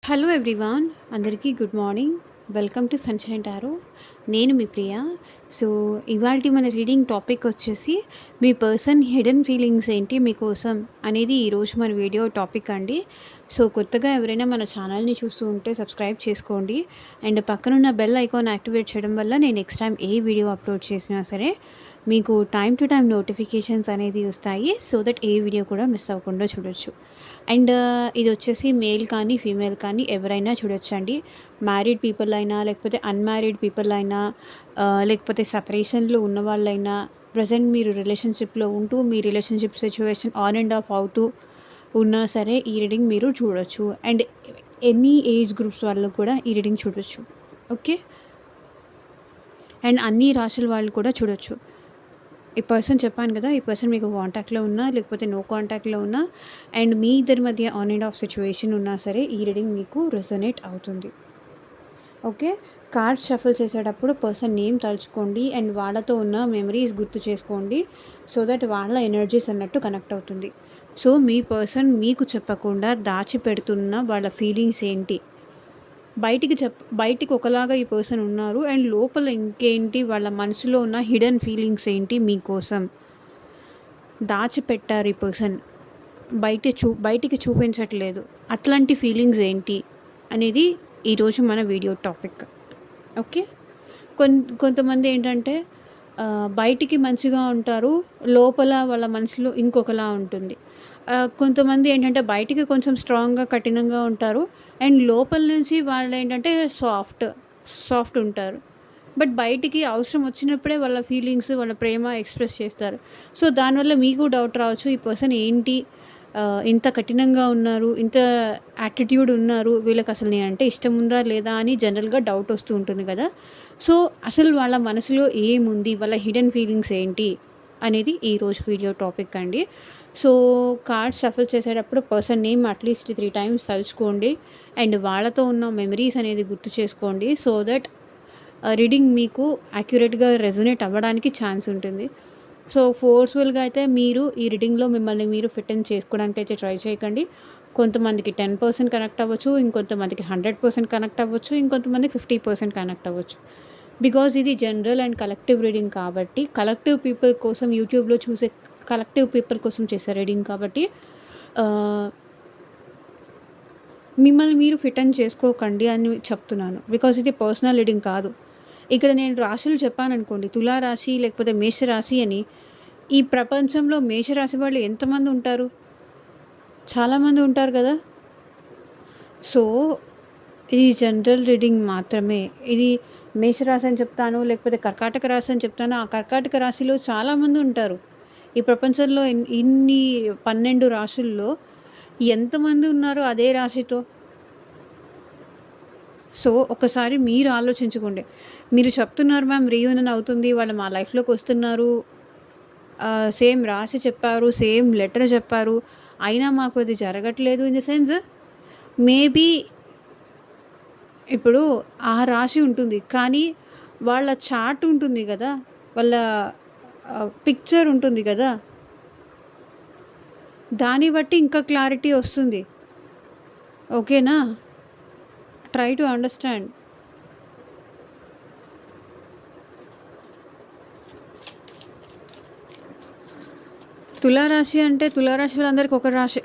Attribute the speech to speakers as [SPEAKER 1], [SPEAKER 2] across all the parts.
[SPEAKER 1] Hello everyone, అందరికీ good morning. Welcome to sunshine tarot. నేను మీ ప్రియ. So, ఇవాల్టి మన రీడింగ్ టాపిక్ వచ్చేసి మీ పర్సన్ హిడెన్ ఫీలింగ్స్ ఏంటి మీకోసం అనేది ఈరోజు మన వీడియో టాపిక్ అండి. సో, కొత్తగా ఎవరైనా మన ఛానల్ని చూస్తూ ఉంటే సబ్స్క్రైబ్ చేసుకోండి. అండ్ పక్కనున్న బెల్ ఐకాన్ యాక్టివేట్ చేయడం వల్ల నేను నెక్స్ట్ టైం ఏ వీడియో అప్లోడ్ చేసినా సరే మీకు టైం టు టైం నోటిఫికేషన్స్ అనేది వస్తాయి. సో దట్ ఏ వీడియో కూడా మిస్ అవ్వకుండా చూడొచ్చు. అండ్ ఇది వచ్చేసి మేల్ కానీ ఫీమేల్ కానీ ఎవరైనా చూడొచ్చండి. మ్యారీడ్ పీపుల్ అయినా, లేకపోతే అన్‌మ్యారీడ్ పీపుల్ అయినా, లేకపోతే సెపరేషన్‌లో ఉన్నవాళ్ళైనా, ప్రెజెంట్ మీరు రిలేషన్‌షిప్‌లో ఉంటూ మీ relationship situation on and off అవుతూ ఉన్నా సరే ఈ రీడింగ్ మీరు చూడొచ్చు. అండ్ ఎనీ ఏజ్ గ్రూప్స్ వాళ్ళు కూడా ఈ రీడింగ్ చూడొచ్చు. ఓకే. అండ్ అన్ని రాశుల వాళ్ళు కూడా చూడొచ్చు. ఈ పర్సన్ చెప్పాను కదా, ఈ పర్సన్ మీకు కాంటాక్ట్‌లో ఉన్నా, లేకపోతే నో కాంటాక్ట్‌లో ఉన్నా, అండ్ మీ ఇద్దరి మధ్య ఆన్ అండ్ ఆఫ్ సిట్యుయేషన్ ఉన్నా సరే ఈ రీడింగ్ మీకు రెసొనేట్ అవుతుంది. ఓకే. కార్డ్స్ షఫుల్ చేసేటప్పుడు పర్సన్ నేమ్ తలుచుకోండి అండ్ వాళ్ళతో ఉన్న మెమరీస్ గుర్తు చేసుకోండి. సో దట్ వాళ్ళ ఎనర్జీస్ అన్నట్టు కనెక్ట్ అవుతుంది. సో, మీ పర్సన్ మీకు చెప్పకుండా దాచిపెడుతున్న వాళ్ళ ఫీలింగ్స్ ఏంటి? బయటికి ఒకలాగా ఈ పర్సన్ ఉన్నారు అండ్ లోపల ఇంకేంటి, వాళ్ళ మనసులో ఉన్న హిడెన్ ఫీలింగ్స్ ఏంటి మీకోసం దాచిపెట్టారు ఈ పర్సన్. బయటికి చూపించట్లేదు. అట్లాంటి ఫీలింగ్స్ ఏంటి అనేది ఈరోజు మన వీడియో టాపిక్. ఓకే. కొంతమంది ఏంటంటే బయటికి మంచిగా ఉంటారు. లోపల వాళ్ళ మనసులో ఇంకొకలా ఉంటుంది. కొంతమంది ఏంటంటే బయటికి కొంచెం స్ట్రాంగ్‌గా, కఠినంగా ఉంటారు. అండ్ లోపల నుంచి వాళ్ళేంటంటే సాఫ్ట్ ఉంటారు. బట్ బయటికి అవసరం వచ్చినప్పుడే వాళ్ళ ఫీలింగ్స్, వాళ్ళ ప్రేమ ఎక్స్‌ప్రెస్ చేస్తారు. సో, దానివల్ల మీకు డౌట్ రావచ్చు. ఈ పర్సన్ ఏంటి ఇంత కఠినంగా ఉన్నారు, ఇంత యాటిట్యూడ్ ఉన్నారు, వీళ్ళకసలు నేనంటే ఇష్టం ఉందా లేదా అని జనరల్‌గా డౌట్ వస్తూ ఉంటుంది కదా! సో, అసలు వాళ్ళ మనసులో ఏముంది? వాళ్ళ హిడెన్ ఫీలింగ్స్ ఏంటి? అనేది ఈరోజు వీడియో టాపిక్ అండి. సో, కార్డ్స్ షఫుల్ చేసేటప్పుడు పర్సన్ నేమ్ అట్‌లీస్ట్ 3 టైమ్స్ తలుచుకోండి. అండ్ వాళ్ళతో ఉన్న మెమరీస్ అనేది గుర్తు చేసుకోండి. సో దట్ రీడింగ్ మీకు యాక్యురేట్‌గా రెజొనేట్ అవ్వడానికి ఛాన్స్ ఉంటుంది. సో, ఫోర్స్‌ఫుల్‌గా అయితే మీరు ఈ రీడింగ్‌లో మిమ్మల్ని మీరు ఫిట్ ఇన్ చేసుకోవడానికైతే ట్రై చేయకండి. కొంతమందికి 10% కనెక్ట్ అవ్వచ్చు. ఇంకొంతమందికి 100% కనెక్ట్ అవ్వచ్చు. ఇంకొంతమందికి 50% కనెక్ట్ అవ్వచ్చు. బికాజ్ ఇది జనరల్ అండ్ కలెక్టివ్ రీడింగ్ కాబట్టి, కలెక్టివ్ పీపుల్ కోసం యూట్యూబ్‌లో చూసే కలెక్టివ్ పీపుల్ కోసం చేసే రీడింగ్ కాబట్టి ఆహ్, మిమ్మల్ని మీరు ఫిట్ ఇన్ చేసుకోకండి అని చెప్తున్నాను. బికాజ్ ఇది పర్సనల్ రీడింగ్ కాదు. ఇక్కడ నేను రాశులు చెప్పాననుకోండి, తులారాశి లేకపోతే మేషరాశి అని. ఈ ప్రపంచంలో మేషరాశి వాళ్ళు ఎంతమంది ఉంటారు? చాలామంది ఉంటారు కదా! సో, ఇది జనరల్ రీడింగ్ మాత్రమే. ఇది మేషరాశి అని చెప్తాను, లేకపోతే కర్కాటక రాశి అని చెప్తాను. ఆ కర్కాటక రాశిలో చాలామంది ఉంటారు. ఈ ప్రపంచంలో ఇన్ని 12 రాశుల్లో ఎంతమంది ఉన్నారు అదే రాశితో? సో, ఒకసారి మీరు ఆలోచించుకోండి. మీరు చెప్తున్నారు మ్యామ్ రీయూనియన్ అవుతుంది, వాళ్ళు మా లైఫ్‌లోకొస్తున్నారు, సేమ్ రాశి చెప్పారు, సేమ్ లెటర్ చెప్పారు, అయినా మాకు అది జరగట్లేదు ఇన్ ద సెన్స్ మేబీ ఇప్పుడు ఆ రాశి ఉంటుంది. కానీ వాళ్ళ చార్ట్ ఉంటుంది గదా! వాళ్ళ పిక్చర్ ఉంటుంది గదా! దాన్ని బట్టి ఇంకా క్లారిటీ వస్తుంది. ఓకేనా? Try to understand. తులారాశి అంటే తులారాశి వాళ్ళందరికీ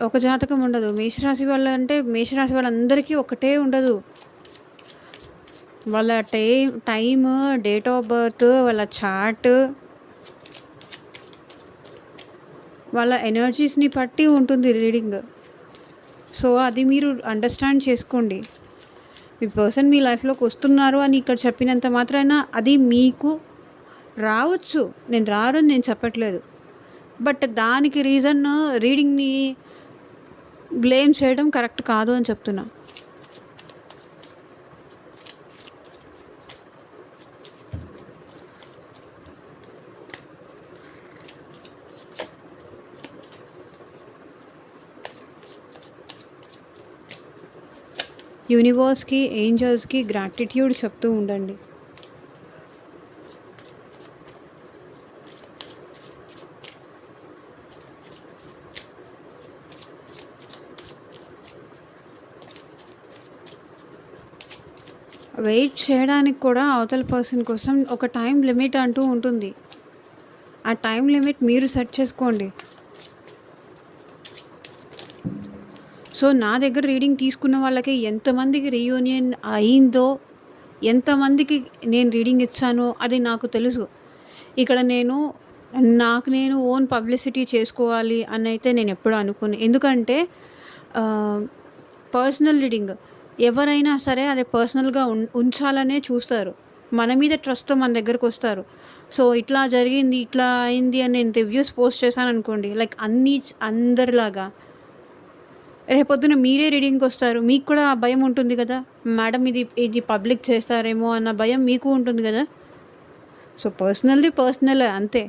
[SPEAKER 1] ఒక జాతకం ఉండదు. మేషరాశి వాళ్ళంటే మేషరాశి వాళ్ళందరికీ ఒకటే ఉండదు. వాళ్ళ టైమ్, డేట్ ఆఫ్ బర్త్, వాళ్ళ చార్ట్, వాళ్ళ ఎనర్జీస్‌ని బట్టి ఉంటుంది రీడింగ్. సో, అది మీరు అండర్‌స్టాండ్ చేసుకోండి. ఈ పర్సన్ మీ లైఫ్‌లోకి వస్తున్నారు అని ఇక్కడ చెప్పినంత మాత్రాన అది మీకు రావచ్చు. రారని నేను చెప్పట్లేదు. బట్ దానికి రీజన్ రీడింగ్‌ని బ్లేమ్ చేయడం కరెక్ట్ కాదు అని చెప్తున్నా. యూనివర్స్‌కి, ఏంజెల్స్‌కి గ్రాటిట్యూడ్ చెప్తూ ఉండండి. వెయిట్ చేయడానికి కూడా అవతల పర్సన్ కోసం ఒక టైం లిమిట్ అంటూ ఉంటుంది. ఆ టైం లిమిట్ మీరు సెట్ చేసుకోండి. సో నా దగ్గర రీడింగ్ తీసుకున్న వాళ్ళకి ఎంతమందికి రీయూనియన్ అయిందో, ఎంతమందికి నేను రీడింగ్ ఇచ్చానో అది నాకు తెలుసు. ఇక్కడ నాకు నేను ఓన్ పబ్లిసిటీ చేసుకోవాలి అని అయితే నేను ఎప్పుడూ అనుకోను. ఎందుకంటే పర్సనల్ రీడింగ్ ఎవరైనా సరే అది పర్సనల్గా ఉంచాలనే చూస్తారు. మన మీద ట్రస్ట్తో మన దగ్గరకు వస్తారు. సో ఇట్లా జరిగింది, ఇట్లా అయింది అని నేను రివ్యూస్ పోస్ట్ చేశాను అనుకోండి, లైక్ అందరిలాగా రేపొద్దున మీరే రీడింగ్కి వస్తారు. మీకు కూడా ఆ భయం ఉంటుంది కదా, మేడం ఇది పబ్లిక్ చేస్తారేమో అన్న భయం మీకు ఉంటుంది కదా. సో పర్సనల్ది పర్సనల్ అంతే.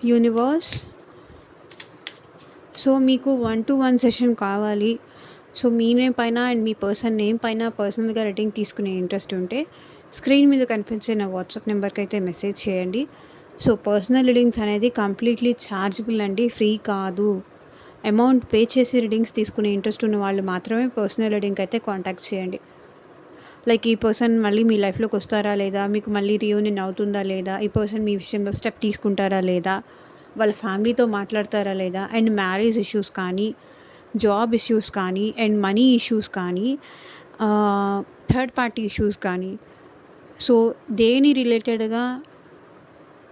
[SPEAKER 1] యూనివర్స్, సో మీకు 1-to-1 సెషన్ కావాలి. సో మీ నేమ్ పైన అండ్ మీ పర్సన్ నేమ్ పైన పర్సనల్గా రీడింగ్ తీసుకునే ఇంట్రెస్ట్ ఉంటే స్క్రీన్ మీద కనిపించే నా వాట్సాప్ నెంబర్కి అయితే మెసేజ్ చేయండి. సో పర్సనల్ రీడింగ్స్ అనేది కంప్లీట్లీ ఛార్జబుల్ అండి, ఫ్రీ కాదు. అమౌంట్ పే చేసి రీడింగ్స్ తీసుకునే ఇంట్రెస్ట్ ఉన్న వాళ్ళు మాత్రమే పర్సనల్ రీడింగ్కి అయితే కాంటాక్ట్ చేయండి. లైక్ ఈ పర్సన్ మళ్ళీ మీ లైఫ్లోకి వస్తారా లేదా, మీకు మళ్ళీ రీయూనియన్ అవుతుందా లేదా, ఈ పర్సన్ మీ విషయంలో స్టెప్ తీసుకుంటారా లేదా, వాళ్ళ ఫ్యామిలీతో మాట్లాడతారా లేదా, అండ్ మ్యారేజ్ ఇష్యూస్ కానీ, జాబ్ ఇష్యూస్ కానీ, అండ్ మనీ ఇష్యూస్ కానీ, థర్డ్ పార్టీ ఇష్యూస్ కానీ, సో దేని రిలేటెడ్గా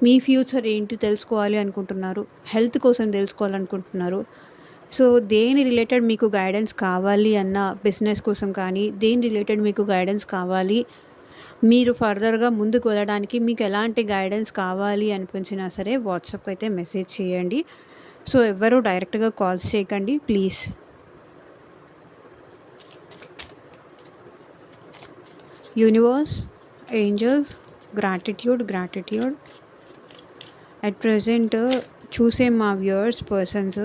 [SPEAKER 1] మీ ఫ్యూచర్ ఏంటి తెలుసుకోవాలి అనుకుంటున్నారు, హెల్త్ కోసం తెలుసుకోవాలనుకుంటున్నారు, సో దేని రిలేటెడ్ మీకు గైడెన్స్ కావాలి అన్న, బిజినెస్ కోసం కానీ దేని రిలేటెడ్ మీకు గైడెన్స్ కావాలి, మీరు ఫర్దర్గా ముందుకు వెళ్ళడానికి మీకు ఎలాంటి గైడెన్స్ కావాలి అనిపించినా సరే వాట్సాప్కి అయితే మెసేజ్ చేయండి. సో ఎవ్వరూ డైరెక్ట్గా కాల్స్ చేయకండి please. Universe, angels, gratitude at present చూసే మా వ్యూవర్స్ పర్సన్స్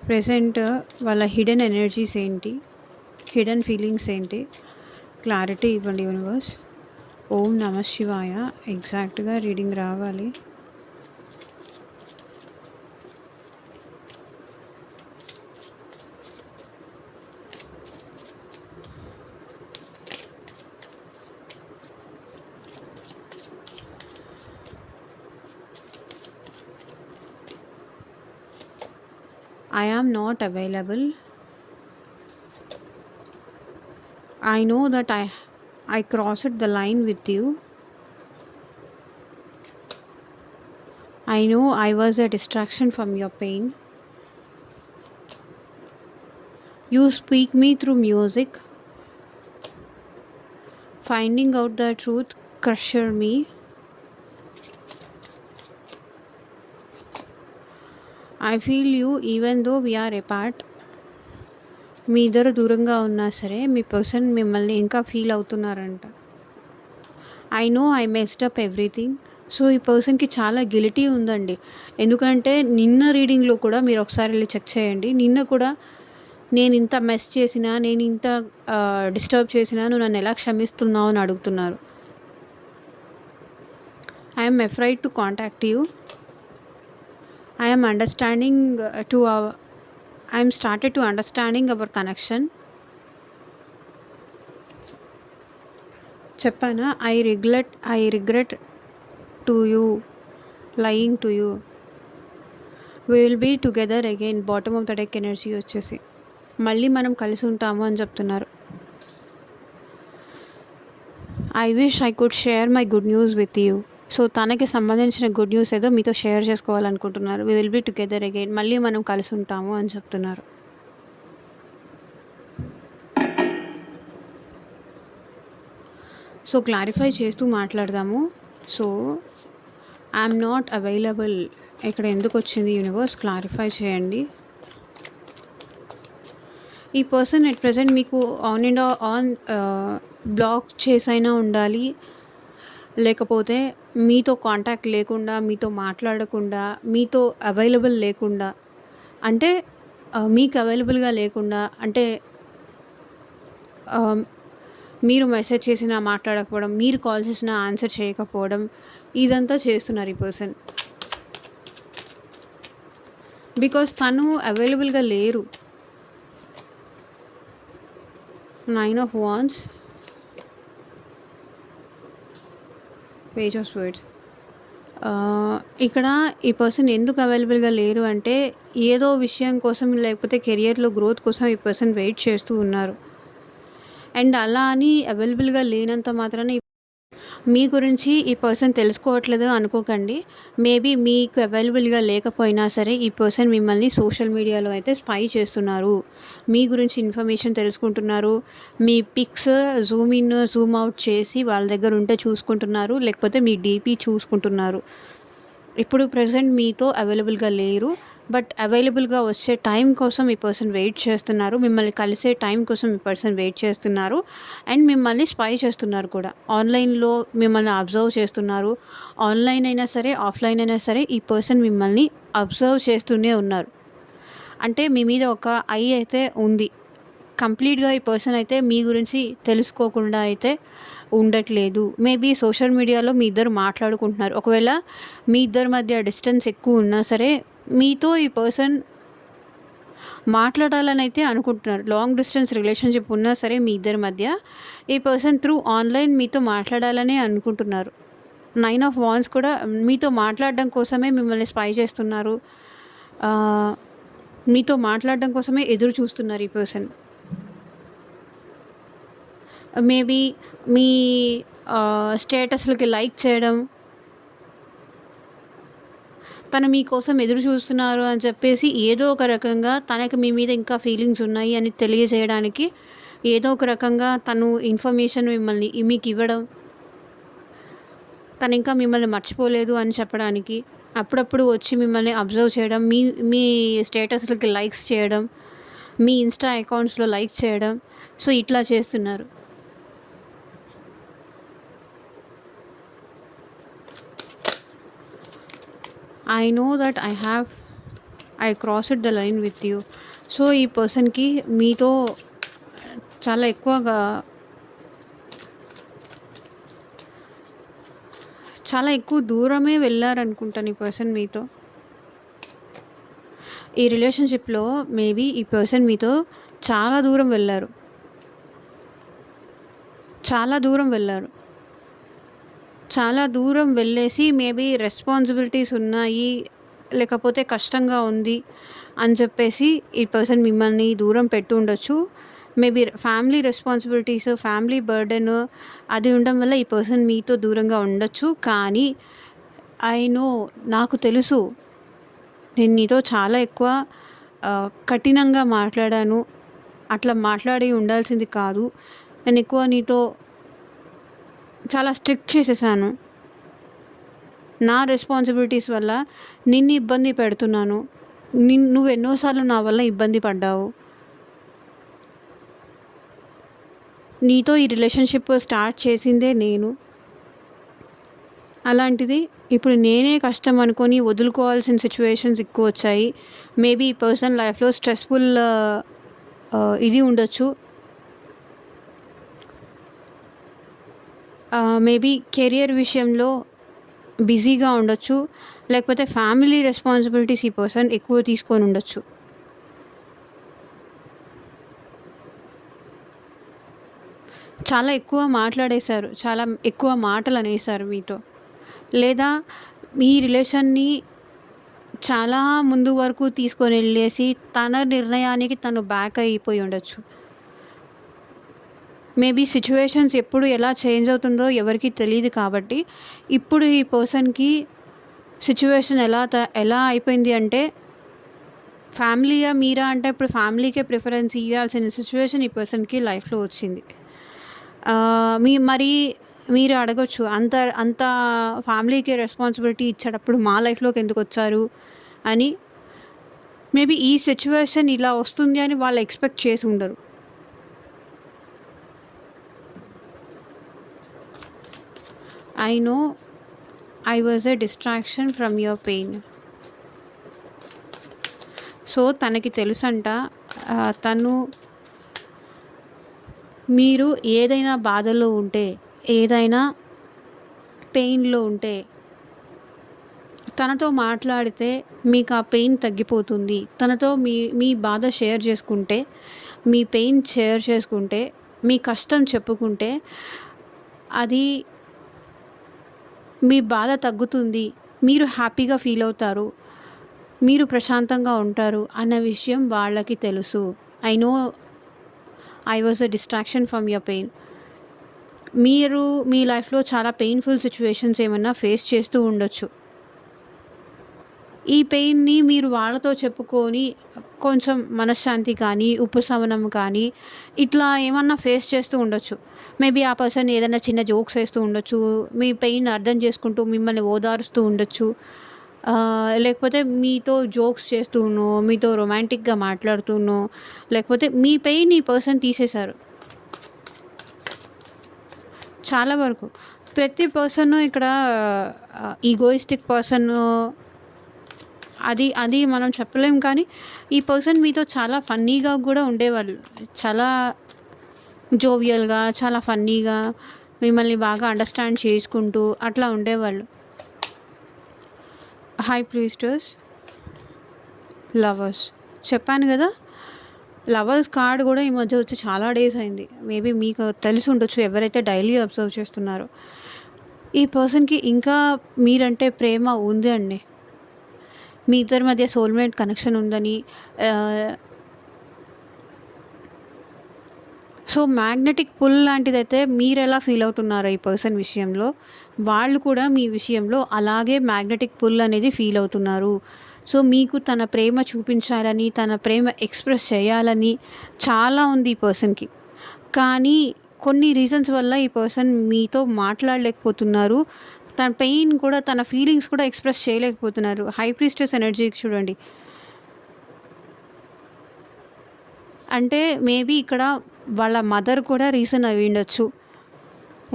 [SPEAKER 1] ప్రెసెంట్ వాళ్ళ హిడెన్ ఎనర్జీస్ ఏంటి, హిడెన్ ఫీలింగ్స్ ఏంటి, క్లారిటీ ఇవ్వండి యూనివర్స్. ఓం నమ శివాయ. ఎగ్జాక్ట్గా రీడింగ్ రావాలి. I am not available. I know that I crossed the line with you. I know I was a distraction from your pain. You speak me through music. Finding out the truth crushed me. I feel you even though we are apart. మీ ఇద్దరు దూరంగా ఉన్నా సరే మీ person మిమ్మల్ని ఇంకా feel అవుతున్నారంట. I know I messed up everything. So ఈ పర్సన్కి చాలా గిల్టీ ఉందండి. ఎందుకంటే నిన్న రీడింగ్లో కూడా మీరు ఒకసారి వెళ్ళి చెక్ చేయండి. నిన్న కూడా నేను ఇంత మెస్ చేసినా, నేను ఇంత డిస్టర్బ్ చేసినా నువ్వు నన్ను ఎలా క్షమిస్తున్నావు అని అడుగుతున్నారు. I'm afraid to contact you. I am started to understanding our connection. చెప్పానా, I regret to you lying to you. We will be together again. Bottom of the deck energy వచ్చేసి మళ్ళీ మనం కలిసి ఉంటాము అని చెప్తున్నారు. I wish I could share my good news with you. So తనకి సంబంధించిన గుడ్ న్యూస్ ఏదో మీతో షేర్ చేసుకోవాలనుకుంటున్నారు. We will be together again. మళ్ళీ మనం కలిసి ఉంటాము అని చెప్తున్నారు. సో క్లారిఫై చేస్తూ మాట్లాడదాము. సో ఐఎమ్ నాట్ అవైలబుల్ ఇక్కడ ఎందుకు వచ్చింది యూనివర్స్, క్లారిఫై చేయండి. ఈ పర్సన్ ఎట్ ప్రెజెంట్ మీకు ఆన్ అండ్ ఆన్ బ్లాక్ చేసైనా ఉండాలి. లేకపోతే మీతో కాంటాక్ట్ లేకుండా, మీతో మాట్లాడకుండా, మీతో అవైలబుల్ లేకుండా, అంటే మీకు అవైలబుల్‌గా లేకుండా, అంటే ఆహ్, మీరు మెసేజ్ చేసినా మాట్లాడకపోవడం, మీరు కాల్ చేసినా ఆన్సర్ చేయకపోవడం, ఇదంతా చేస్తున్నారు ఈ పర్సన్. బికాజ్ తను అవైలబుల్‌గా లేరు. 9 of wands, page of swords. ఇక్కడ ఈ పర్సన్ ఎందుకు అవైలబుల్‌గా లేరు అంటే, ఏదో విషయం కోసం లేకపోతే కెరియర్‌లో గ్రోత్ కోసం ఈ పర్సన్ వెయిట్ చేస్తూ ఉన్నారు. అండ్ అలా అని అవైలబుల్‌గా లేనంత మాత్రాన మీ గురించి ఈ పర్సన్ తెలుసుకోవట్లేదు అనుకోకండి. మేబీ మీకు అవైలబుల్‌గా లేకపోయినా సరే ఈ పర్సన్ మిమ్మల్ని సోషల్ మీడియాలో అయితే స్పై చేస్తున్నారు. మీ గురించి ఇన్ఫర్మేషన్ తెలుసుకుంటున్నారు. మీ pics zoom in, zoom out చేసి వాళ్ళ దగ్గర ఉంటే చూసుకుంటున్నారు. లేకపోతే మీ డీపీ చూసుకుంటున్నారు. ఇప్పుడు ప్రెజెంట్ మీతో అవైలబుల్‌గా లేరు. బట్ అవైలబుల్‌గా వచ్చే టైం కోసం ఈ పర్సన్ వెయిట్ చేస్తున్నారు. మిమ్మల్ని కలిసే టైం కోసం ఈ పర్సన్ వెయిట్ చేస్తున్నారు. అండ్ మిమ్మల్ని స్పై చేస్తున్నారు కూడా. ఆన్‌లైన్‌లో మిమ్మల్ని అబ్జర్వ్ చేస్తున్నారు. ఆన్‌లైన్ అయినా సరే, ఆఫ్‌లైన్ అయినా సరే ఈ పర్సన్ మిమ్మల్ని అబ్జర్వ్ చేస్తూనే ఉన్నారు. అంటే మీ మీద ఒక ఐ అయితే ఉంది. కంప్లీట్‌గా ఈ పర్సన్ అయితే మీ గురించి తెలుసుకోకుండా అయితే ఉండట్లేదు. మేబీ సోషల్ మీడియాలో మీ ఇద్దరు మాట్లాడుకుంటున్నారు. ఒకవేళ మీ ఇద్దరి మధ్య డిస్టెన్స్ ఎక్కువ ఉన్నా సరే, మీతో ఈ పర్సన్ మాట్లాడాలని అయితే అనుకుంటున్నారు. లాంగ్ డిస్టెన్స్ రిలేషన్‌షిప్ ఉన్నా సరే మీ ఇద్దరి మధ్య, ఈ పర్సన్ త్రూ ఆన్‌లైన్ మీతో మాట్లాడాలనే అనుకుంటున్నారు. 9 ఆఫ్ వాండ్స్ కూడా మీతో మాట్లాడడం కోసమే మిమ్మల్ని స్పై చేస్తున్నారు. మీతో మాట్లాడడం కోసమే ఎదురు చూస్తున్నారు ఈ పర్సన్. మేబీ మీ స్టేటస్‌లకి లైక్ చేయడం, తను మీకోసం ఎదురు చూస్తున్నారు అని చెప్పేసి ఏదో ఒక రకంగా తనకి మీ మీద ఇంకా ఫీలింగ్స్ ఉన్నాయి అని తెలియజేయడానికి ఏదో ఒక రకంగా తను ఇన్ఫర్మేషన్ మిమ్మల్ని మీకు ఇవ్వడం, తను ఇంకా మిమ్మల్ని మర్చిపోలేదు అని చెప్పడానికి అప్పుడప్పుడు వచ్చి మిమ్మల్ని అబ్జర్వ్ చేయడం, మీ మీ స్టేటస్‌లకి లైక్స్ చేయడం, మీ ఇన్‌స్టా అకౌంట్స్‌లో లైక్ చేయడం, సో ఇట్లా చేస్తున్నారు. I know that I crossed the line with you. So ఈ పర్సన్‌కి మీతో చాలా ఎక్కువ దూరమే వెళ్ళారనుకుంటాను ఈ పర్సన్ మీతో. ఈ రిలేషన్‌షిప్‌లో మేబీ ఈ పర్సన్ మీతో చాలా దూరం వెళ్లారు. చాలా దూరం వెళ్లారు. చాలా దూరం వెళ్ళేసి మేబీ రెస్పాన్సిబిలిటీస్ ఉన్నాయి, లేకపోతే కష్టంగా ఉంది అని చెప్పేసి ఈ పర్సన్ మిమ్మల్ని దూరం పెట్టి ఉండొచ్చు. Maybe family responsibilities, family burden అది ఉండడం వల్ల ఈ పర్సన్ మీతో దూరంగా ఉండొచ్చు. కానీ ఐ నో, నాకు తెలుసు, నేను నీతో చాలా ఎక్కువ కఠినంగా మాట్లాడాను. అట్లా మాట్లాడి ఉండాల్సింది కాదు. నేను ఎక్కువ నీతో చాలా స్ట్రిక్ట్ చేసేసాను. నా రెస్పాన్సిబిలిటీస్ వల్ల నిన్ను ఇబ్బంది పెడుతున్నాను. నువ్వు ఎన్నోసార్లు నా వల్ల ఇబ్బంది పడ్డావు. నీతో ఈ రిలేషన్‌షిప్ స్టార్ట్ చేసిందే నేను. అలాంటిది ఇప్పుడు నేనే కష్టం అనుకొని వదులుకోవాల్సిన సిచ్యువేషన్స్ ఎక్కువొచ్చాయి. మేబీ ఈ పర్సన్ లైఫ్‌లో స్ట్రెస్‌ఫుల్ ఇది ఉండొచ్చు. మేబీ కెరియర్ విషయంలో బిజీగా ఉండొచ్చు. లేకపోతే ఫ్యామిలీ రెస్పాన్సిబిలిటీస్ ఈ పర్సన్ ఎక్కువ తీసుకొని ఉండొచ్చు. చాలా ఎక్కువ మాట్లాడేశారు. చాలా ఎక్కువ మాటలు అనేశారు మీతో. లేదా మీ రిలేషన్‌ని చాలా ముందు వరకు తీసుకొని వెళ్ళేసి తన నిర్ణయానికి తను బ్యాక్ అయిపోయి ఉండొచ్చు. మేబీ సిచ్యువేషన్స్ ఎప్పుడు ఎలా చేంజ్ అవుతుందో ఎవరికీ తెలీదు కాబట్టి, ఇప్పుడు ఈ పర్సన్‌కి సిచ్యువేషన్ ఎలా అయిపోయింది అంటే, ఫ్యామిలీయా మీరా అంటే ఇప్పుడు ఫ్యామిలీకే ప్రిఫరెన్స్ ఇయ్యాల్సిన సిచ్యువేషన్ ఈ పర్సన్‌కి లైఫ్‌లో వచ్చింది. మరి మీరు అడగొచ్చు, అంత అంత ఫ్యామిలీకే రెస్పాన్సిబిలిటీ ఇచ్చేటప్పుడు మా లైఫ్‌లోకి ఎందుకొచ్చారు అని. మేబీ ఈ సిట్యుయేషన్ ఇలా వస్తుంది అని వాళ్ళు ఎక్స్‌పెక్ట్ చేసి ఉండరు. I know I was a distraction from your pain. So, తనకి తెలుసంట తను మీరు ఏదైనా బాధలో ఉంటే, ఏదైనా పెయిన్‌లో ఉంటే తనతో మాట్లాడితే మీకు ఆ పెయిన్ తగ్గిపోతుంది. తనతో మీ మీ బాధ షేర్ చేసుకుంటే, మీ పెయిన్ షేర్ చేసుకుంటే, మీ కష్టం చెప్పుకుంటే అది మీ బాధ తగ్గుతుంది. మీరు హ్యాపీగా ఫీల్ అవుతారు. మీరు ప్రశాంతంగా ఉంటారు అన్న విషయం వాళ్ళకి తెలుసు. I know I was a distraction from your pain. మీరు మీ లైఫ్‌లో చాలా పెయిన్‌ఫుల్ సిట్యుయేషన్స్ ఏమన్నా ఫేస్ చేస్తూ ఉండొచ్చు. ఈ పెయిన్‌ని మీరు వాళ్ళతో చెప్పుకొని కొంచెం మనశ్శాంతి కానీ, ఉపశమనం కానీ ఇట్లా ఏమన్నా ఫేస్ చేస్తూ ఉండొచ్చు. మేబీ ఆ పర్సన్ ఏదైనా చిన్న జోక్స్ ఏస్తూ ఉండొచ్చు. మీ పెయిన్ అర్థం చేసుకుంటూ మిమ్మల్ని ఓదారుస్తూ ఉండొచ్చు. లేకపోతే మీతో జోక్స్ చేస్తూనో, మీతో రొమాంటిక్‌గా మాట్లాడుతూనో, లేకపోతే మీ పెయిన్ ఈ పర్సన్ తీసేశారు. చాలా వరకు. ప్రతి పర్సను ఇక్కడ ఈగోయిస్టిక్ పర్సను అది అది మనం చెప్పలేం కానీ, ఈ పర్సన్ మీతో చాలా ఫన్నీగా గూడా ఉండేవాళ్ళు. చాలా జోవియల్‌గా, చాలా ఫన్నీగా మిమ్మల్ని బాగా అండర్‌స్టాండ్ చేసుకుంటూ అట్లా ఉండేవాళ్ళు. హై ప్రీస్టెస్, లవర్స్ చెప్పాను గదా! లవర్స్ కార్డ్ గూడా ఈ మధ్య వచ్చి చాలా డేస్ అయింది. మేబీ మీకు తెలిసి ఉండొచ్చు ఎవరైతే డైలీ అబ్జర్వ్ చేస్తున్నారో. ఈ పర్సన్‌కి ఇంకా మీరంటే ప్రేమ ఉంది అండి. మీ ఇద్దరి మధ్య సోల్‌మేట్ కనెక్షన్ ఉందని సో, మ్యాగ్నెటిక్ పుల్ లాంటిదైతే మీరెలా ఫీల్ అవుతున్నారో ఈ పర్సన్ విషయంలో, వాళ్ళు కూడా మీ విషయంలో అలాగే మ్యాగ్నెటిక్ పుల్ అనేది ఫీల్ అవుతున్నారు. సో, మీకు తన ప్రేమ చూపించాలని, తన ప్రేమ ఎక్స్‌ప్రెస్ చేయాలని చాలా ఉంది ఈ పర్సన్‌కి. కానీ కొన్ని రీజన్స్ వల్ల ఈ పర్సన్ మీతో మాట్లాడలేకపోతున్నారు. తన పెయిన్ కూడా, తన ఫీలింగ్స్ కూడా ఎక్స్‌ప్రెస్ చేయలేకపోతున్నారు. హై ప్రీస్టెస్ ఎనర్జీకి చూడండి. అంటే మేబీ ఇక్కడ వాళ్ళ మదర్ కూడా రీజన్ అయ్యుండొచ్చు.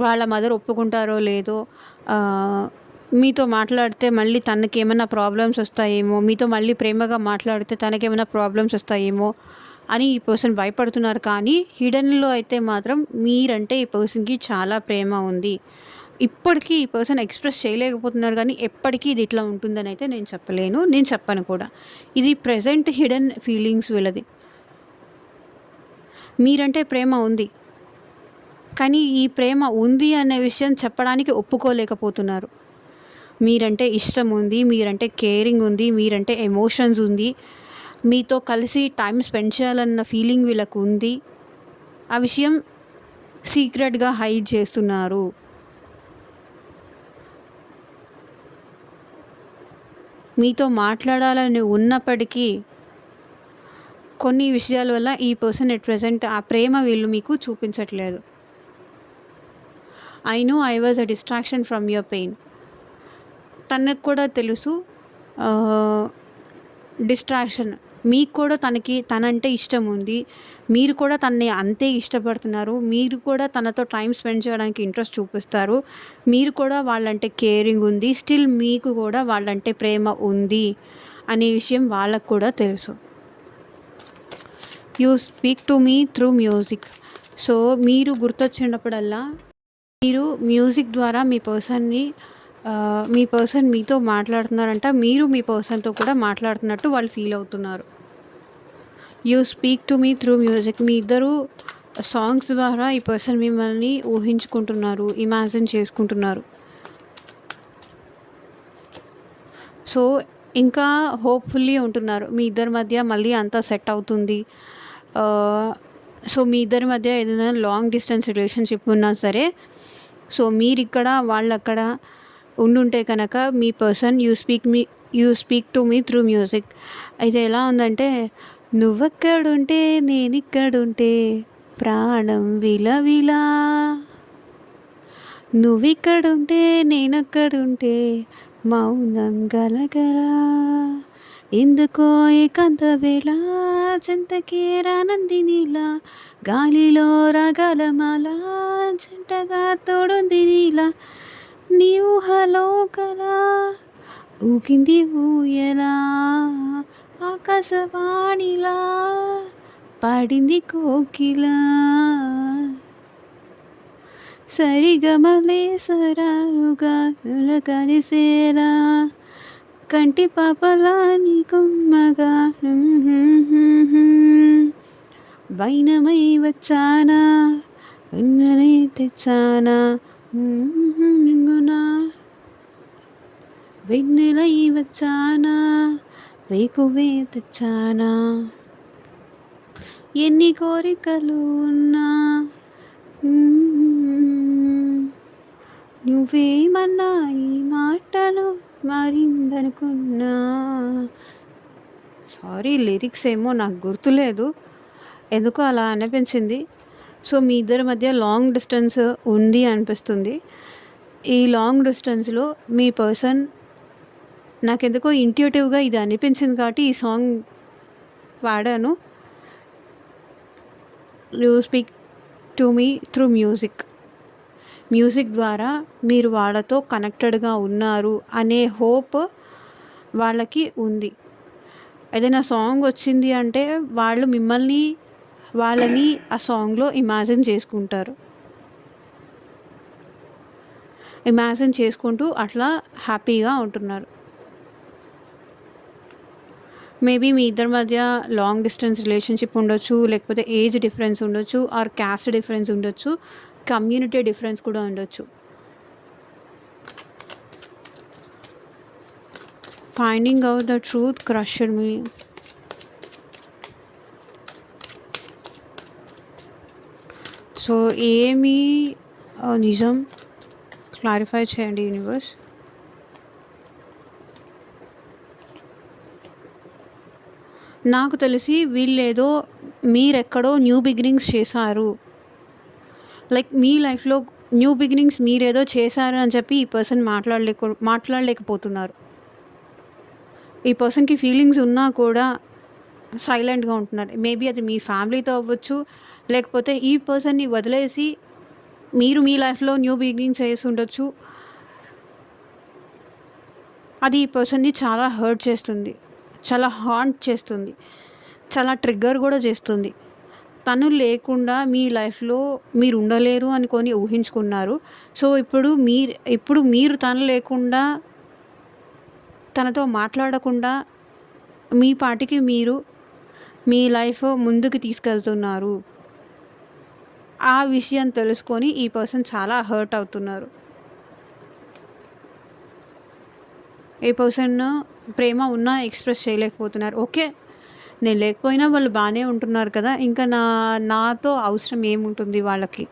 [SPEAKER 1] వాళ్ళ మదర్ ఒప్పుకుంటారో లేదో, మీతో మాట్లాడితే మళ్ళీ తనకేమన్నా ప్రాబ్లమ్స్ వస్తాయేమో, మీతో మళ్ళీ ప్రేమగా మాట్లాడితే తనకేమైనా ప్రాబ్లమ్స్ వస్తాయేమో అని ఈ పర్సన్ భయపడుతున్నారు. కానీ హిడెన్‌లో అయితే మాత్రం మీరంటే ఈ పర్సన్‌కి చాలా ప్రేమ ఉంది. ఇప్పటికీ ఈ పర్సన్ ఎక్స్‌ప్రెస్ చేయలేకపోతున్నారు కానీ ఎప్పటికీ ఇది ఇట్లా ఉంటుందనైతే నేను చెప్పలేను. నేను చెప్పను కూడా. ఇది ప్రెజెంట్ హిడెన్ ఫీలింగ్స్ వీళ్ళది. మీరంటే ప్రేమ ఉంది. కానీ ఈ ప్రేమ ఉంది అనే విషయం చెప్పడానికి ఒప్పుకోలేకపోతున్నారు. మీరంటే ఇష్టం ఉంది. మీరంటే కేరింగ్ ఉంది. మీరంటే ఎమోషన్స్ ఉంది. మీతో కలిసి టైమ్ స్పెండ్ చేయాలన్న ఫీలింగ్ వీళ్ళకు ఉంది. ఆ విషయం సీక్రెట్‌గా హైడ్ చేస్తున్నారు. మీతో మాట్లాడాలని ఉన్నప్పటికీ కొన్ని విషయాల వల్ల ఈ పర్సన్ ఎట్ ప్రెజెంట్ ఆ ప్రేమ వీళ్ళు మీకు చూపించట్లేదు. I know I was a distraction from your pain. తనకు కూడా తెలుసు డిస్ట్రాక్షన్. మీకు కూడా తనంటే ఇష్టం ఉంది. మీరు కూడా తనని అంతే ఇష్టపడుతున్నారు. మీరు కూడా తనతో టైమ్ స్పెండ్ చేయడానికి ఇంట్రెస్ట్ చూపిస్తారు. మీరు కూడా వాళ్ళంటే కేరింగ్ ఉంది. స్టిల్ మీకు కూడా వాళ్ళంటే ప్రేమ ఉంది అనే విషయం వాళ్ళకు కూడా తెలుసు. You speak to me through music. So, మీరు గుర్తొచ్చినప్పుడల్లా మీరు మ్యూజిక్ ద్వారా మీ పర్సన్ మీతో మాట్లాడుతున్నారంట. మీరు మీ పర్సన్‌తో కూడా మాట్లాడుతున్నట్టు వాళ్ళు ఫీల్ అవుతున్నారు. You speak to me through music. మీ ఇద్దరు సాంగ్స్ ద్వారా ఈ పర్సన్ మిమ్మల్ని ఊహించుకుంటున్నారు, ఇమాజిన్ చేసుకుంటున్నారు. సో, ఇంకా హోప్‌ఫుల్లీ ఉంటున్నారు. మీ ఇద్దరి మధ్య మళ్ళీ అంతా సెట్ అవుతుంది. సో, మీ ఇద్దరి మధ్య ఏదైనా లాంగ్ డిస్టెన్స్ రిలేషన్‌షిప్ ఉన్నా సరే, సో, మీరిక్కడ వాళ్ళక్కడ ఉండుంటే కనుక మీ person you speak to me through music. అయితే ఎలా ఉందంటే, నువ్వక్కడుంటే నేనిక్కడుంటే ప్రాణం విలవిలా, నువ్విక్కడుంటే నేనక్కడుంటే మౌనం గలగలా, ఎందుకో ఏకాంత వేళ చింతకే రానందినిలా గాలిలో రాగాలమాల జంటగా తోడుంది నీలా నీ ఊహలో కలా ఊగింది ఊయలా ఆకాశవాణిలా పాడింది కోకిలా సరిగమలే సరాలుగా కలిసేలా కంటి పాపలా నీ కొమ్మగా వైనమై వచ్చానా ఉన్ననే తెచ్చానా నింగునా వెన్నెలై వచ్చానా వేకువే తెచ్చానా ఎన్ని కోరికలు ఉన్నా నువ్వేమన్నా ఈ మాటలు మారిందనుకున్నా. సారీ, లిరిక్స్ ఏమో నాకు గుర్తులేదు, ఎందుకో అలా అనిపించింది. సో మీ ఇద్దరి మధ్య లాంగ్ డిస్టెన్స్ ఉంది అనిపిస్తుంది. ఈ లాంగ్ డిస్టెన్స్లో మీ పర్సన్ నాకెందుకో ఇంట్యూటివ్గా ఇది అనిపించింది కాబట్టి ఈ సాంగ్ పాడాను. You speak to me through music ద్వారా మీరు వాళ్ళతో కనెక్టెడ్గా ఉన్నారు అనే హోప్ వాళ్ళకి ఉంది. ఏదైనా సాంగ్ వచ్చింది అంటే వాళ్ళు వాళ్ళని ఆ సాంగ్లో ఇమాజిన్ చేసుకుంటూ అట్లా హ్యాపీగా ఉంటున్నారు. మేబీ మీ ఇద్దరి మధ్య లాంగ్ డిస్టెన్స్ రిలేషన్షిప్ ఉండొచ్చు, లేకపోతే ఏజ్ డిఫరెన్స్ ఉండొచ్చు, ఆర్ క్యాస్ట్ డిఫరెన్స్ ఉండొచ్చు, కమ్యూనిటీ డిఫరెన్స్ కూడా ఉండొచ్చు. Finding out the truth crushed me. So ఏమి నిజం క్లారిఫై చేయండి యూనివర్స్. నాకు తెలిసి వీళ్ళేదో మీరెక్కడో న్యూ బిగినింగ్స్ చేశారు, లైక్ మీ లైఫ్లో న్యూ బిగినింగ్స్ మీరేదో చేశారు అని చెప్పి ఈ పర్సన్ మాట్లాడలేకపోతున్నారు. ఈ పర్సన్కి ఫీలింగ్స్ ఉన్నా కూడా సైలెంట్గా ఉంటున్నారు. మేబీ అది మీ ఫ్యామిలీతో అవ్వచ్చు, లేకపోతే ఈ పర్సన్ని వదిలేసి మీరు మీ లైఫ్లో న్యూ బిగినింగ్స్ చేసి ఉండొచ్చు. అది ఈ పర్సన్ని చాలా హర్ట్ చేస్తుంది, చాలా హాంట్ చేస్తుంది, చాలా ట్రిగ్గర్ కూడా చేస్తుంది. తను లేకుండా మీ లైఫ్లో మీరు ఉండలేరు అనుకొని ఊహించుకున్నారు. సో ఇప్పుడు మీరు తను లేకుండా, తనతో మాట్లాడకుండా మీ పాటికి మీరు మీ లైఫ్ ముందుకు తీసుకెళ్తున్నారు. ఆ విషయం తెలుసుకొని ఈ పర్సన్ చాలా హర్ట్ అవుతున్నారు. ఈ పర్సన్ ప్రేమ ఉన్నా ఎక్స్ప్రెస్ చేయలేకపోతున్నారు. ఓకే, నేను లేకపోయినా వాళ్ళు బాగానే ఉంటున్నారు కదా, ఇంకా నాతో అవసరం ఏముంటుంది వాళ్ళకి.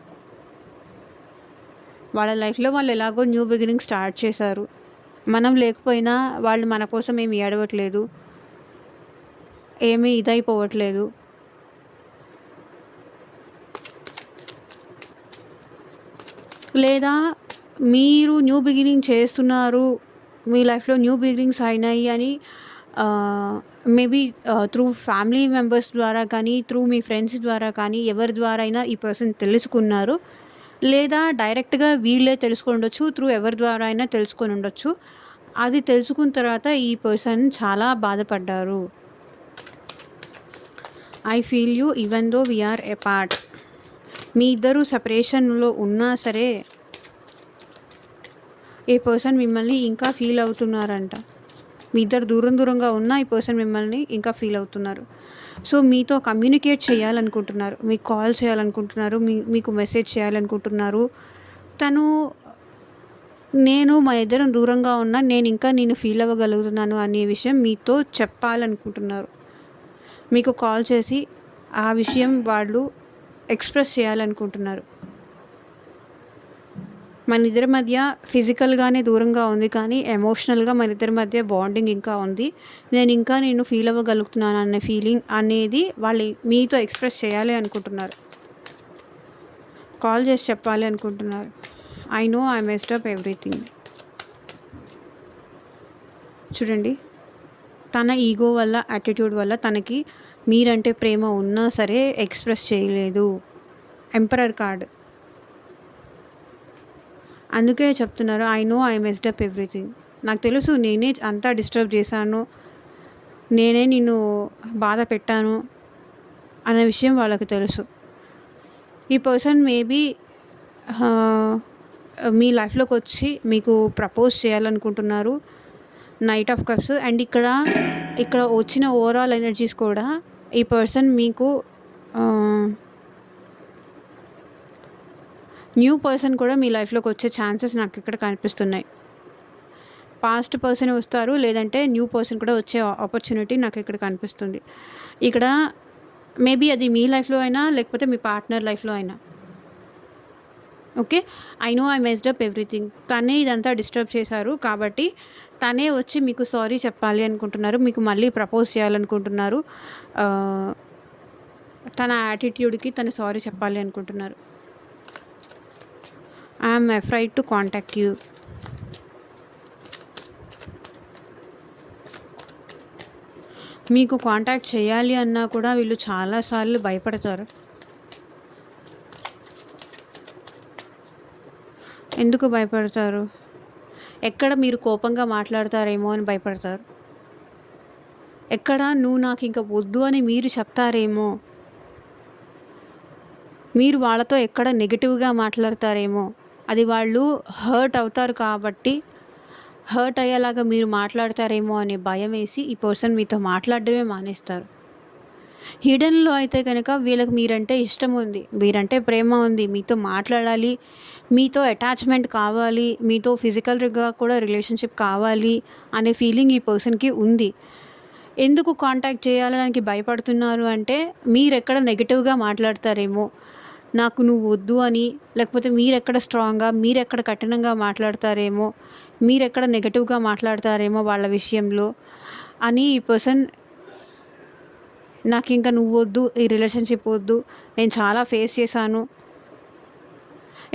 [SPEAKER 1] వాళ్ళ లైఫ్లో వాళ్ళు ఎలాగో న్యూ బిగినింగ్ స్టార్ట్ చేశారు. మనం లేకపోయినా వాళ్ళు మన కోసం ఏమి ఏడవట్లేదు, ఏమీ ఇదైపోవట్లేదు. లేదా మీరు న్యూ బిగినింగ్ చేస్తున్నారు, మీ లైఫ్లో న్యూ బిగినింగ్స్ అయినాయి అని మేబీ త్రూ ఫ్యామిలీ మెంబర్స్ ద్వారా కానీ, త్రూ మీ ఫ్రెండ్స్ ద్వారా కానీ, ఎవరి ద్వారా అయినా ఈ పర్సన్ తెలుసుకున్నారు. లేదా డైరెక్ట్గా వీళ్ళే తెలుసుకొని ఉండొచ్చు, త్రూ ఎవరి ద్వారా అయినా తెలుసుకొని ఉండొచ్చు. అది తెలుసుకున్న తర్వాత ఈ పర్సన్ చాలా బాధపడ్డారు. I feel you even though we're apart. మీ ఇద్దరు సెపరేషన్లో ఉన్నా సరే ఈ పర్సన్ మిమ్మల్ని ఇంకా ఫీల్ అవుతున్నారంట. మీ ఇద్దరు దూరంగా ఉన్నా ఈ పర్సన్ మిమ్మల్ని ఇంకా ఫీల్ అవుతున్నారు. సో మీతో కమ్యూనికేట్ చేయాలనుకుంటున్నారు, మీకు కాల్ చేయాలనుకుంటున్నారు, మీకు మెసేజ్ చేయాలనుకుంటున్నారు. తను మా ఇద్దరం దూరంగా ఉన్నా నేను ఇంకా ఫీల్ అవ్వగలుగుతున్నాను అనే విషయం మీతో చెప్పాలనుకుంటున్నారు. మీకు కాల్ చేసి ఆ విషయం వాళ్ళు ఎక్స్ప్రెస్ చేయాలనుకుంటున్నారు. మన ఇద్దరి మధ్య ఫిజికల్గానే దూరంగా ఉంది, కానీ ఎమోషనల్గా మన ఇద్దరి మధ్య బాండింగ్ ఇంకా ఉంది. నేను ఫీల్ అవ్వగలుగుతున్నాను అనే ఫీలింగ్ అనేది వాళ్ళు మీతో ఎక్స్ప్రెస్ చేయాలి అనుకుంటున్నారు. కాల్ చేసి చెప్పాలి అనుకుంటున్నారు. I know I messed up everything. చూడండి, తన ఈగో వల్ల, యాటిట్యూడ్ వల్ల తనకి మీరంటే ప్రేమ ఉన్నా సరే ఎక్స్‌ప్రెస్ చేయలేదు. Emperor card. అందుకే చెప్తున్నారు, I know I messed up everything. నాకు తెలుసు నేనే అంతా డిస్టర్బ్ చేశాను. నేనే నిన్ను బాధ పెట్టాను అనే విషయం వాళ్ళకి తెలుసు. ఈ పర్సన్ మేబీ మీ లైఫ్‌లోకొచ్చి మీకు ప్రపోజ్ చేయాలనుకుంటున్నారు. నైట్ ఆఫ్ కప్స్ అండ్ ఇక్కడ వచ్చిన ఓవరాల్ ఎనర్జీస్ కూడా ఈ పర్సన్ మీకు న్యూ పర్సన్ కూడా మీ లైఫ్‌లోకి వచ్చే ఛాన్సెస్ నాకు ఇక్కడ కనిపిస్తున్నాయి. పాస్ట్ పర్సన్ వస్తారు, లేదంటే న్యూ పర్సన్ కూడా వచ్చే ఆపర్చునిటీ నాకు ఇక్కడ కనిపిస్తుంది. ఇక్కడ మేబీ అది మీ లైఫ్‌లో అయినా, లేకపోతే మీ పార్ట్నర్ లైఫ్‌లో అయినా. Okay. I know I messed up everything. తనే ఇదంతా డిస్టర్బ్ చేశారు కాబట్టి తనే వచ్చి మీకు సారీ చెప్పాలి అనుకుంటున్నారు. మీకు మళ్ళీ ప్రపోజ్ చేయాలనుకుంటున్నారు. తన యాటిట్యూడ్‌కి తను సారీ చెప్పాలి అనుకుంటున్నారు. I am afraid to contact you. మీకు కాంటాక్ట్ చేయాలి అన్నా కూడా వీళ్ళు చాలా సార్లు భయపడతారు. ఎందుకు భయపడతారు? ఎక్కడ మీరు కోపంగా మాట్లాడతారేమో అని భయపడతారు. ఎక్కడ నువ్వు నాకు ఇంక వద్దు అని మీరు చెప్తారేమో, మీరు వాళ్ళతో ఎక్కడ నెగెటివ్‌గా మాట్లాడతారేమో, అది వాళ్ళు హర్ట్ అవుతారు కాబట్టి, హర్ట్ అయ్యేలాగా మీరు మాట్లాడతారేమో అనే భయం వేసి ఈ పర్సన్ మీతో మాట్లాడడమే మానేస్తారు. హిడెన్‌లో అయితే కనుక వీళ్ళకి మీరంటే ఇష్టం ఉంది, మీరంటే ప్రేమ ఉంది, మీతో మాట్లాడాలి, మీతో అటాచ్‌మెంట్ కావాలి, మీతో ఫిజికల్‌గా కూడా రిలేషన్‌షిప్ కావాలి అనే ఫీలింగ్ ఈ పర్సన్‌కి ఉంది. ఎందుకు కాంటాక్ట్ చేయాలడానికి భయపడుతున్నారు అంటే, మీరెక్కడ నెగెటివ్‌గా మాట్లాడతారేమో, నాకు నువ్వు వద్దు అని, లేకపోతే మీరెక్కడ స్ట్రాంగ్‌గా, మీరెక్కడ కఠినంగా మాట్లాడతారేమో, మీరెక్కడ నెగెటివ్‌గా మాట్లాడతారేమో వాళ్ళ విషయంలో అని ఈ పర్సన్ నాకింక నువ్వు వద్దు, ఈ రిలేషన్‌షిప్ వద్దు, నేను చాలా ఫేస్ చేశాను.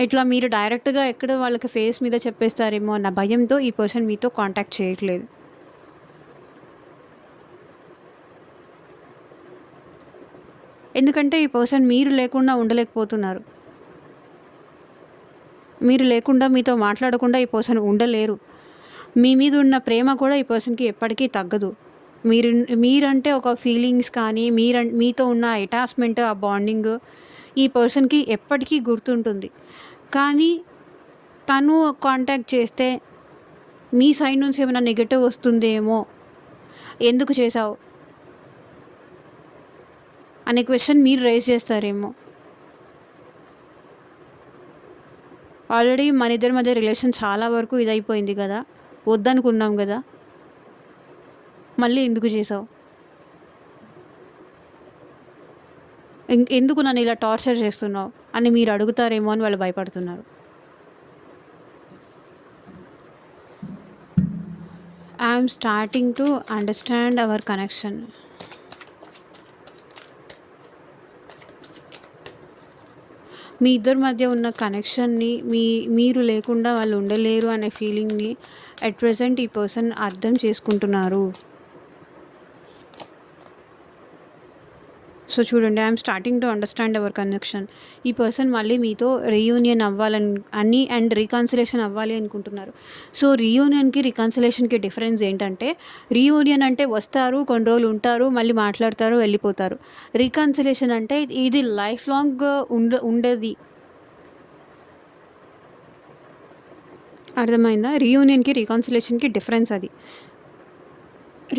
[SPEAKER 1] ఇట్లా మీరు డైరెక్ట్‌గా ఎక్కడ వాళ్ళకి ఫేస్ మీద చెప్పేస్తారేమో అన్న భయంతో ఈ పర్సన్ మీతో కాంటాక్ట్ చేయట్లేదు. ఎందుకంటే ఈ పర్సన్ మీరు లేకుండా ఉండలేకపోతున్నారు. మీరు లేకుండా, మీతో మాట్లాడకుండా ఈ పర్సన్ ఉండలేరు. మీ మీద ఉన్న ప్రేమ కూడా ఈ పర్సన్‌కి ఎప్పటికీ తగ్గదు. మీరంటే ఒక ఫీలింగ్స్ కానీ, మీతో ఉన్న అటాచ్‌మెంట్, ఆ బాండింగ్ ఈ పర్సన్‌కి ఎప్పటికీ గుర్తుంటుంది. కానీ తను కాంటాక్ట్ చేస్తే మీ సైడ్ నుంచి ఏమైనా నెగెటివ్ వస్తుందేమో, ఎందుకు చేశావు అనే క్వెషన్ మీరు రైజ్ చేస్తారేమో. ఆల్రెడీ మన ఇద్దరి మధ్య రిలేషన్ చాలా వరకు ఇదైపోయింది కదా, వద్దనుకున్నాం కదా, మళ్ళీ ఎందుకు చేసావు, ఎందుకు నన్ను ఇలా టార్చర్ చేస్తున్నావు అని మీరు అడుగుతారేమో అని వాళ్ళు భయపడుతున్నారు. I'm starting to understand our connection. మీ ఇద్దరి మధ్య ఉన్న కనెక్షన్ని, మీరు లేకుండా వాళ్ళు ఉండలేరు అనే ఫీలింగ్ని అట్ ప్రెజెంట్ ఈ పర్సన్ అర్థం చేసుకుంటున్నారు. సో చూడండి, I'm starting to understand our connection. ఈ పర్సన్ మళ్ళీ మీతో రీయూనియన్ అవ్వాలని అండ్ రీకన్సిలేషన్ అవ్వాలి అనుకుంటున్నారు. సో రీయూనియన్కి, రికన్సిలేషన్కి డిఫరెన్స్ ఏంటంటే, రీయూనియన్ అంటే వస్తారు, కొన్ని రోజులు ఉంటారు, మళ్ళీ మాట్లాడతారు, వెళ్ళిపోతారు. రీకన్సిలేషన్ అంటే ఇది లైఫ్ లాంగ్ ఉండేది. అర్థమైందా? రీయూనియన్కి, రికన్సిలేషన్కి డిఫరెన్స్ అది.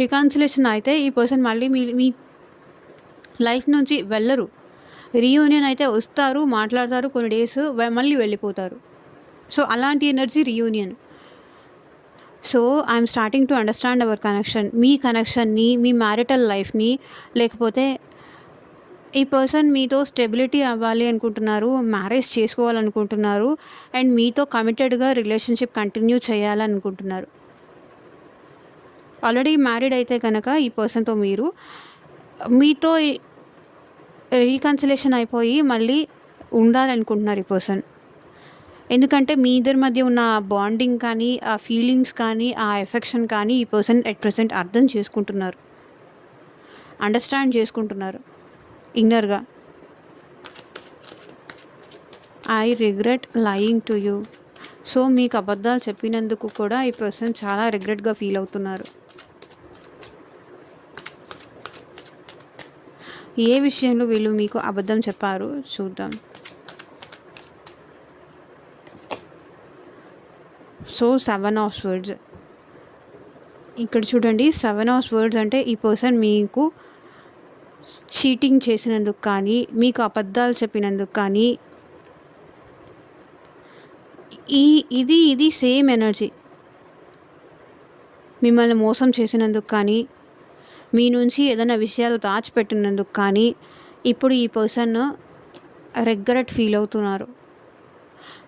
[SPEAKER 1] రికన్సిలేషన్ అయితే ఈ పర్సన్ మళ్ళీ మీ లైఫ్ నుంచి వెళ్ళరు. రీయూనియన్ అయితే వస్తారు, మాట్లాడతారు, కొన్ని డేస్ మళ్ళీ వెళ్ళిపోతారు. సో అలాంటి energy reunion. So I'm starting to understand our connection. మీ కనెక్షన్ని, మీ మ్యారిటల్ లైఫ్ని, లేకపోతే ఈ పర్సన్ మీతో స్టెబిలిటీ అవ్వాలి అనుకుంటున్నారు, మ్యారేజ్ చేసుకోవాలనుకుంటున్నారు అండ్ మీతో కమిటెడ్గా రిలేషన్షిప్ కంటిన్యూ చేయాలనుకుంటున్నారు. ఆల్రెడీ మ్యారీడ్ అయితే కనుక ఈ పర్సన్తో మీతో రీకన్సిలేషన్ అయిపోయి మళ్ళీ ఉండాలనుకుంటున్నారు ఈ పర్సన్. ఎందుకంటే మీ ఇద్దరి మధ్య ఉన్న ఆ బాండింగ్ కానీ, ఆ ఫీలింగ్స్ కానీ, ఆ ఎఫెక్షన్ కానీ ఈ పర్సన్ ఎట్ ప్రెజెంట్ అర్థం చేసుకుంటున్నారు. అండర్‌స్టాండ్ చేసుకుంటున్నారు ఇన్నర్‌గా. I regret lying to you. So, మీకు అబద్ధాలు చెప్పినందుకు కూడా ఈ పర్సన్ చాలా రిగ్రెట్‌గా ఫీల్ అవుతున్నారు. ఏ విషయంలో వీళ్ళు మీకు అబద్ధం చెప్పారు చూద్దాం. So, 7 of swords. ఇక్కడ చూడండి 7 ఆఫ్ స్వర్డ్స్ అంటే ఈ పర్సన్ మీకు చీటింగ్ చేసినందుకు కానీ, మీకు అబద్ధాలు చెప్పినందుకు కానీ, ఇది సేమ్ ఎనర్జీ. మిమ్మల్ని మోసం చేసినందుకు కానీ, మీ నుంచి ఏదైనా విషయాలు దాచిపెట్టినందుకు కానీ, ఇప్పుడు ఈ పర్సన్ రిగ్రెట్ ఫీల్ అవుతున్నారు.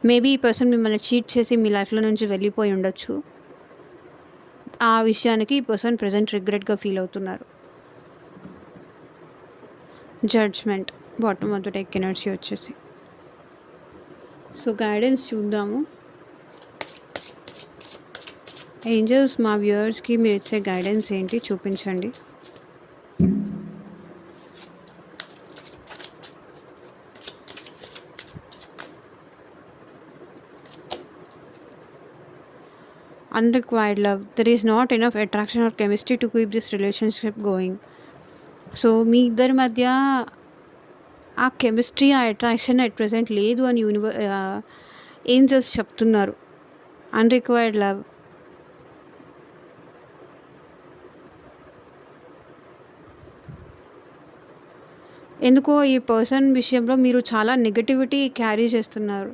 [SPEAKER 1] మేబీ ఈ పర్సన్ మిమ్మల్ని చీట్ చేసి మీ లైఫ్‌లో నుంచి వెళ్ళిపోయి ఉండొచ్చు. ఆ విషయానికి ఈ పర్సన్ ప్రెజెంట్ రిగ్రెట్‌గా ఫీల్ అవుతున్నారు. Judgement bottom of the deck energy వచ్చేసి. సో, గైడెన్స్ చూద్దాము. ఏంజెల్స్ మా వ్యూయర్స్‌కి మీరు ఇచ్చే గైడెన్స్ ఏంటి చూపించండి. Unrequired love. There is not enough attraction or chemistry to keep this relationship going. So, మీ ఇద్దరి మధ్య ఆ కెమిస్ట్రీ, ఆ అట్రాక్షన్ అట్ ప్రెజెంట్ లేదు అని ఏంజెల్స్ చెప్తున్నారు. అన్‌రిక్వైర్డ్ లవ్. ఎందుకో ఈ పర్సన్ విషయంలో మీరు చాలా నెగటివిటీ క్యారీ చేస్తున్నారు.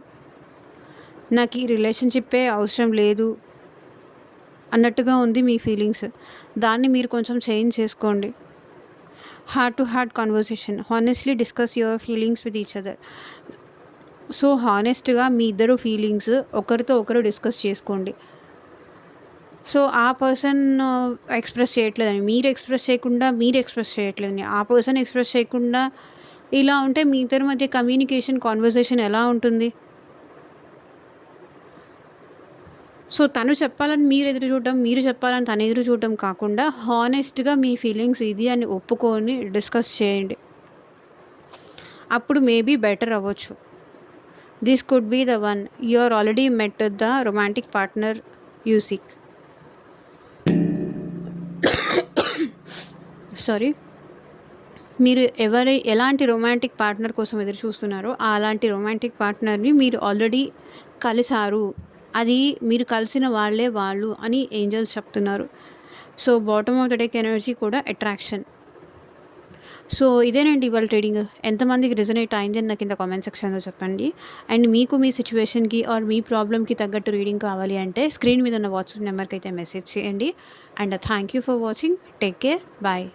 [SPEAKER 1] నాకు ఈ రిలేషన్‌షిప్పే అవసరం లేదు అన్నట్టుగా ఉంది మీ ఫీలింగ్స్. దాన్ని మీరు కొంచెం చేంజ్ చేసుకోండి. Heart to heart conversation. Honestly discuss your feelings with each other. So, హానెస్ట్‌గా మీ ఇద్దరు ఫీలింగ్స్ ఒకరితో ఒకరు డిస్కస్ చేసుకోండి. సో, ఆ పర్సన్ ఎక్స్‌ప్రెస్ చేయట్లేదని, మీరు ఎక్స్‌ప్రెస్ చేయకుండా మీరు ఎక్స్‌ప్రెస్ చేయట్లేదని, ఆ పర్సన్ ఎక్స్‌ప్రెస్ చేయకుండా ఇలా ఉంటే మీ ఇద్దరి మధ్య కమ్యూనికేషన్, కాన్వర్సేషన్ ఎలా ఉంటుంది? సో, తను చెప్పాలని మీరు ఎదురు చూడడం, మీరు చెప్పాలని తను ఎదురు చూడడం కాకుండా హానెస్ట్‌గా మీ ఫీలింగ్స్ ఇది అని ఒప్పుకొని డిస్కస్ చేయండి. అప్పుడు మేబీ బెటర్ అవ్వచ్చు. This could be the one. You are already met the romantic partner you seek. Sorry. మీరు ఎలాంటి రొమాంటిక్ పార్ట్నర్ కోసం ఎదురు చూస్తున్నారో అలాంటి రొమాంటిక్ పార్ట్నర్‌ని మీరు ఆల్రెడీ కలిసారు. అది మీరు కలిసిన వాళ్ళే వాళ్ళు అని ఏంజెల్స్ చెప్తున్నారు. So, bottom of the deck energy కూడా అట్రాక్షన్. సో, ఇదేనండి ఇవాళ ట్రీడింగ్. ఎంతమందికి రెజొనేట్ అయింది అని నాకు కింద కామెంట్ సెక్షన్‌లో చెప్పండి. అండ్ మీకు మీ సిట్యుయేషన్‌కి ఆర్ మీ ప్రాబ్లమ్‌కి తగ్గట్టు రీడింగ్ కావాలి అంటే స్క్రీన్ మీద ఉన్న వాట్సాప్ నెంబర్‌కి అయితే మెసేజ్ చేయండి. And thank you for watching. Take care. Bye.